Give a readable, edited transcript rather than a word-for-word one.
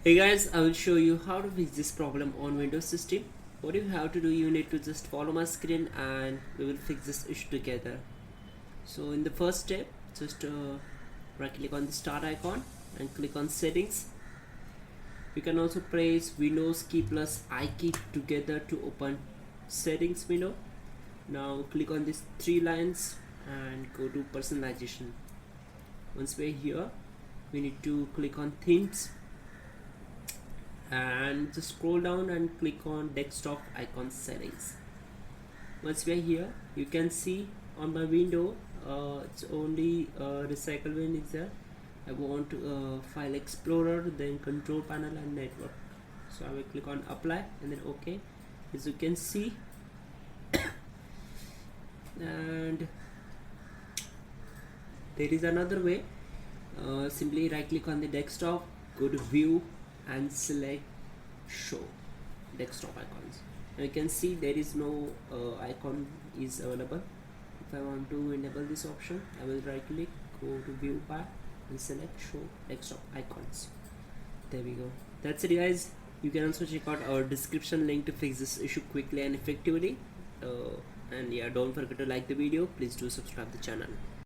Hey guys, I will show you how to fix this problem on Windows system. What you have to do, you need to just follow my screen and we will fix this issue together. So in the first step, just right click on the start icon and click on settings. You can also press Windows key plus I key together to open settings window. Now click on these three lines and go to personalization. Once we're here, we need to click on themes and just scroll down and click on desktop icon settings. Once we are here, you can see on my window it's only recycle bin is there. I want to file explorer, then control panel and network. So I will click on apply and then OK. As you can see, and there is another way. Simply right click on the desktop, go to view and select show desktop icons. Now you can see there is no icon is available. If I want to enable this option, I will right click, go to view bar and select show desktop icons. There we go. That's it guys. You can also check out our description link to fix this issue quickly and effectively. And yeah, don't forget to like the video. Please do subscribe the channel.